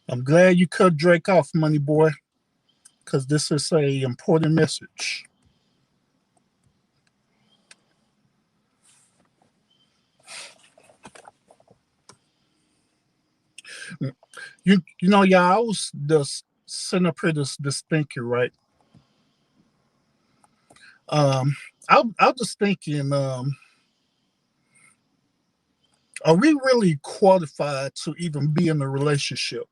I'm glad you cut Drake off, money boy, because this is a important message. You know, y'all, I was just sitting up here this thinking, right? Um, I was just thinking, are we really qualified to even be in a relationship?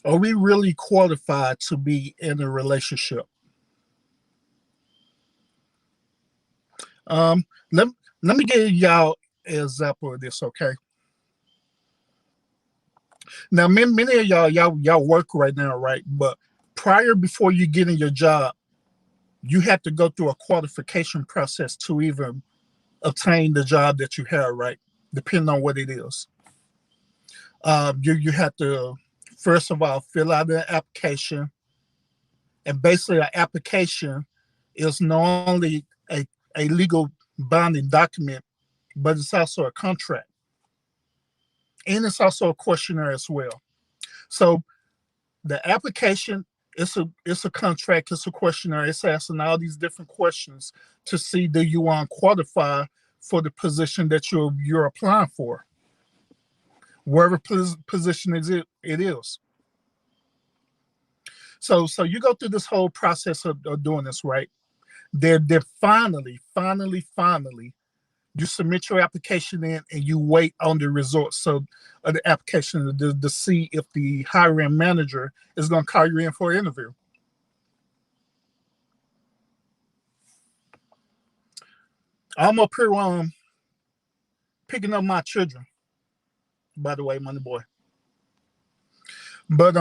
Are we really qualified to be in a relationship? Um, let, let me give y'all an example of this, okay? Now, many of y'all work right now, right? But prior, before you get in your job, you have to go through a qualification process to even obtain the job that you have, right? Depending on what it is. You have to first of all fill out an application, and basically an application is not only a legal binding document, but it's also a contract, and it's also a questionnaire as well. So the application, it's a contract, it's a questionnaire, it's asking all these different questions to see do you want to qualify for the position that you're applying for, wherever position it is. So you go through this whole process of doing this, right? They're finally, you submit your application in and you wait on the results of the application to see if the hiring manager is going to call you in for an interview. I'm up here picking up my children, by the way, money boy. But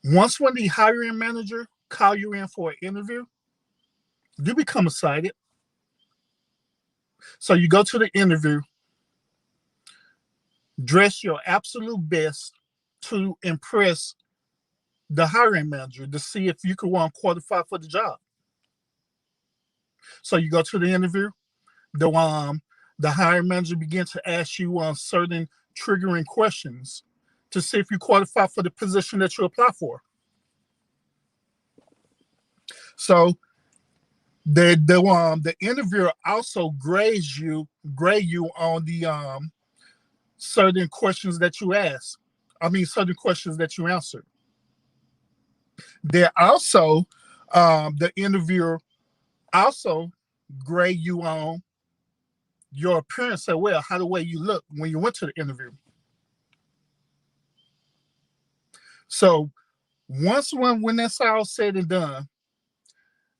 once when the hiring manager call you in for an interview, you become excited. So you go to the interview, dress your absolute best to impress the hiring manager to see if you can want to qualify for the job. So you go to the interview, the hiring manager begins to ask you on certain triggering questions to see if you qualify for the position that you apply for. So the interviewer also grade you on the certain questions that you ask. I mean, certain questions that you answered. They also the interviewer also grade you on your appearance as well, how the way you look when you went to the interview. So once when that's all said and done,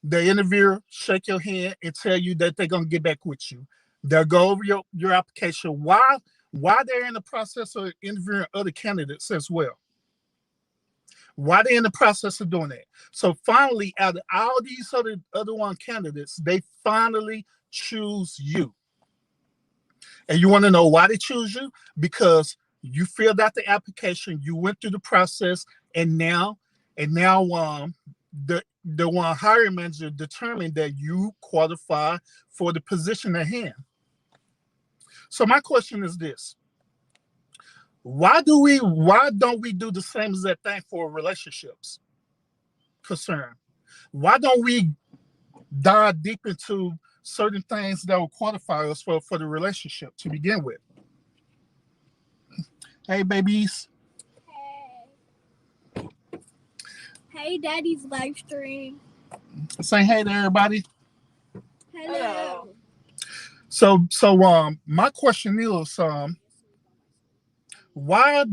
the interviewer shake your hand and tell you that they're gonna get back with you. They'll go over your application while they're in the process of interviewing other candidates as well. While they're in the process of doing that. So finally, out of all these other one candidates, they finally choose you. And you want to know why they choose you? Because you filled out the application, you went through the process, and now the one hiring manager determined that you qualify for the position at hand. So my question is this: why don't we do the same exact thing for relationships concern? Why don't we dive deep into certain things that will qualify us for the relationship to begin with? Hey, babies. Hey. Hey, Daddy's live stream. Say hey to everybody. Hello. So my question is why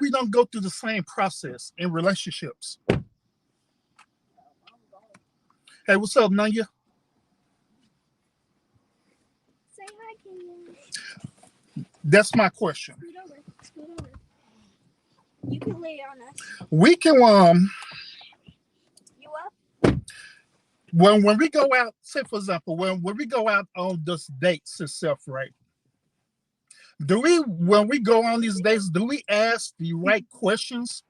we don't go through the same process in relationships? Hey, what's up, Nanya? Say hi, Kenyon. That's my question. Scoot over. You can lay on us. We can You up? when we go out, say for example, when we go out on this dates itself, right? Do we when we go on these dates, do we ask the right questions?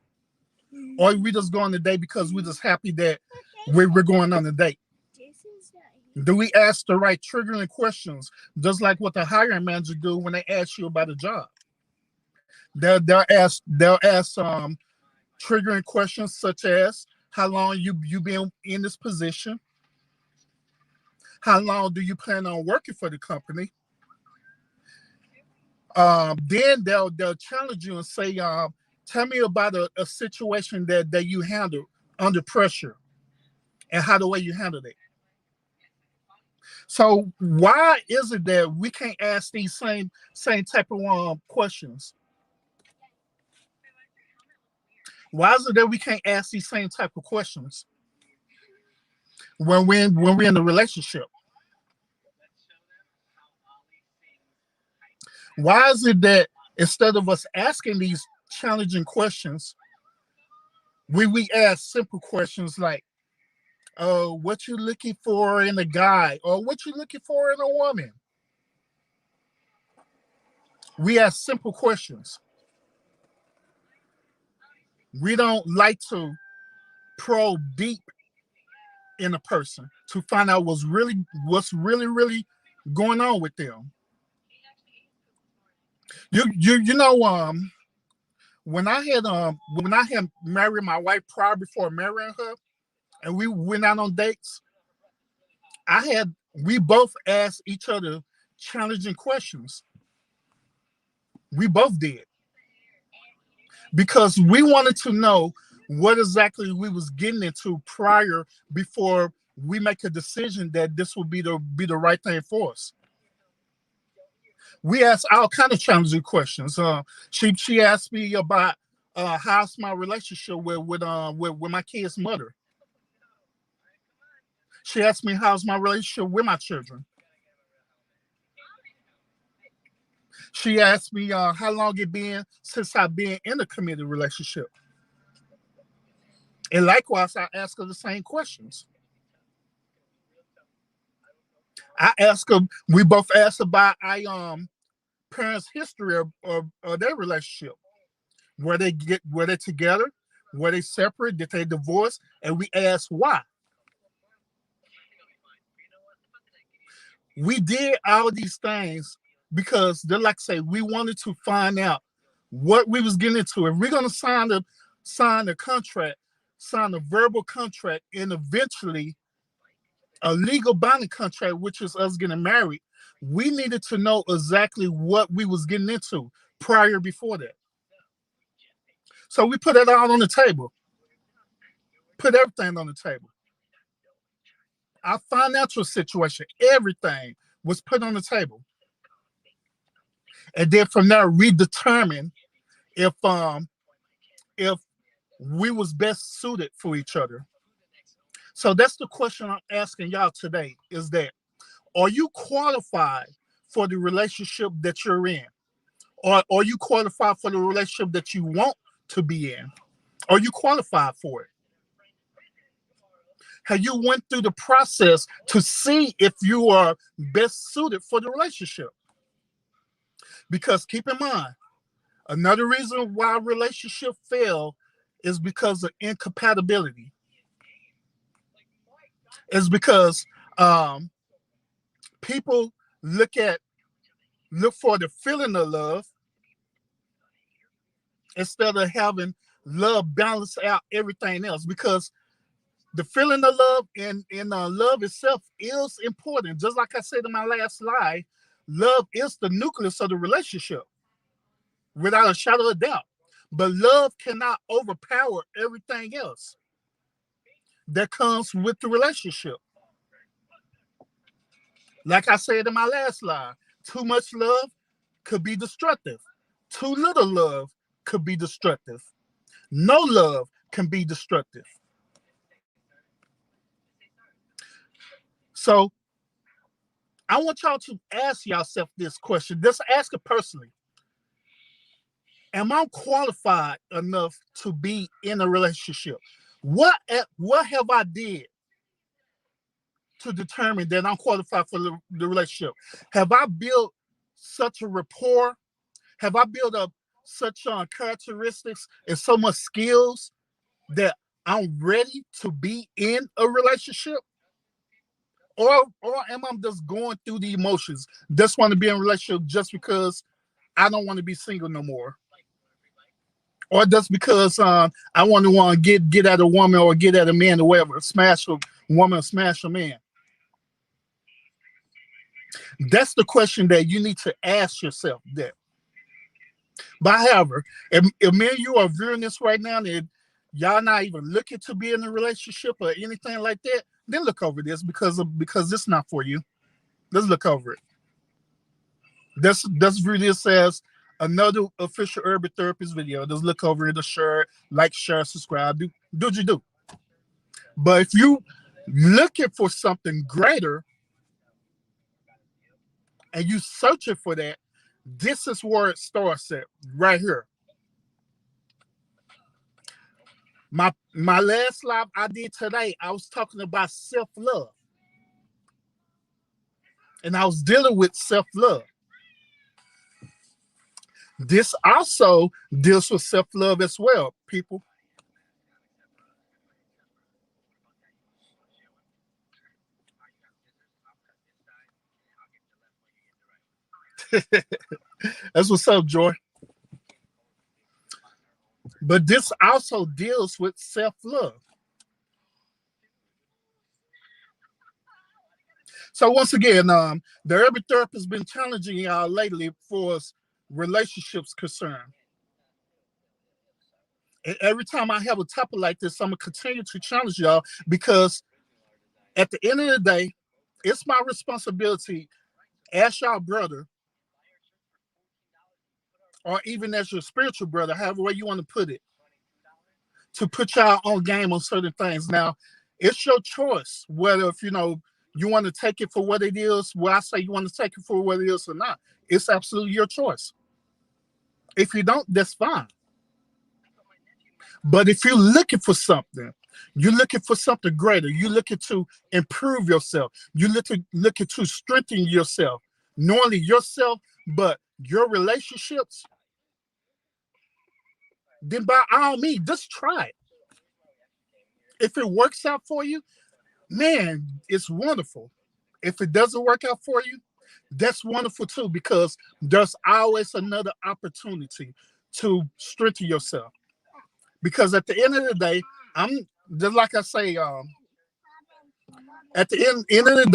Or we just go on the date because we're just happy that we're going on the date? Jason's not Do we ask the right triggering questions, just like what the hiring manager do when they ask you about a job? They'll ask triggering questions such as how long you been in this position, how long do you plan on working for the company. Then they'll challenge you and say, tell me about a situation that you handled under pressure and how the way you handled it. So why is it that we can't ask these same type of questions? Why is it that we can't ask these same type of questions when we're in a relationship? Why is it that instead of us asking these challenging questions, we ask simple questions like, what you looking for in a guy, or what you looking for in a woman? We ask simple questions. We don't like to probe deep in a person to find out what's really going on with them. You know, when I had married my wife prior before marrying her, and we went out on dates, we both asked each other challenging questions. We both did, because we wanted to know what exactly we was getting into prior, before we make a decision that this would be the right thing for us. We asked all kind of challenging questions. She asked me about how's my relationship with my kid's mother. She asked me how's my relationship with my children. She asked me how long it been since I've been in a committed relationship. And likewise, I ask her the same questions. We both asked about our parents' history of their relationship. Were they together? Were they separate? Did they divorce? And we asked why. We did all these things because they're like say we wanted to find out what we was getting into. If we're gonna sign a contract, sign a verbal contract, and eventually a legal binding contract, which is us getting married, we needed to know exactly what we was getting into prior before that. So we put it all on the table. Put everything on the table. Our financial situation, everything was put on the table. And then from there, we determined if we was best suited for each other. So that's the question I'm asking y'all today, is that, are you qualified for the relationship that you're in? Or are you qualified for the relationship that you want to be in? Are you qualified for it? Have you went through the process to see if you are best suited for the relationship? Because keep in mind, another reason why a relationship fail is because of incompatibility. It's because people look for the feeling of love instead of having love balance out everything else. Because the feeling of love and love itself is important. Just like I said in my last slide, love is the nucleus of the relationship, without a shadow of doubt. But love cannot overpower everything else that comes with the relationship. Like I said in my last slide, too much love could be destructive. Too little love could be destructive. No love can be destructive. So I want y'all to ask yourself this question. Just ask it personally. Am I qualified enough to be in a relationship? What have I did to determine that I'm qualified for the relationship? Have I built such a rapport? Have I built up such characteristics and so much skills that I'm ready to be in a relationship? or am I just going through the emotions? Just want to be in a relationship just because I don't want to be single no more, or just because I want to get at a woman or get at a man or whatever, smash a woman or smash a man. That's the question that you need to ask yourself. That, but however, if me and you are viewing this right now and y'all not even looking to be in a relationship or anything like that, then look over this because it's not for you. Let's look over it. Let's view this as another official Urban Therapist video. Just look over it, share, like, share, subscribe. Do what you do. But if you looking for something greater and you searching for that, this is where it starts at, right here. My last live I did today, I was talking about self-love. And I was dealing with self-love. This also deals with self-love as well, people. That's what's up, Joy. But this also deals with self-love. So once again, the Urban Therapist has been challenging y'all lately for relationships concerned. And every time I have a topic like this, I'm gonna continue to challenge y'all because at the end of the day, it's my responsibility as y'all brother, or even as your spiritual brother, however way you want to put it, to put y'all on game on certain things. Now, it's your choice whether if you want to take it for what it is. Well, I say you want to take it for what it is or not. It's absolutely your choice. If you don't, that's fine. But if you're looking for something, you're looking for something greater. You're looking to improve yourself. You're looking to strengthen yourself, not only yourself, but your relationships. Then by all means, just try it. If it works out for you, man, it's wonderful. If it doesn't work out for you, that's wonderful too, because there's always another opportunity to strengthen yourself. Because at the end of the day, I'm just like I say, at the end of the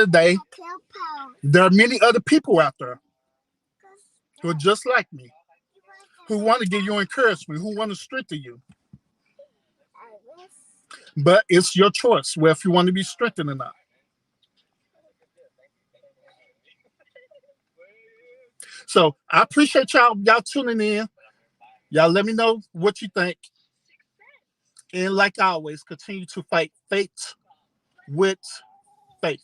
day, there are many other people out there who are just like me, who want to give you encouragement, who want to strengthen you. But it's your choice where if you want to be strengthened or not. So I appreciate y'all tuning in. Y'all let me know what you think. And like always, continue to fight fate with faith.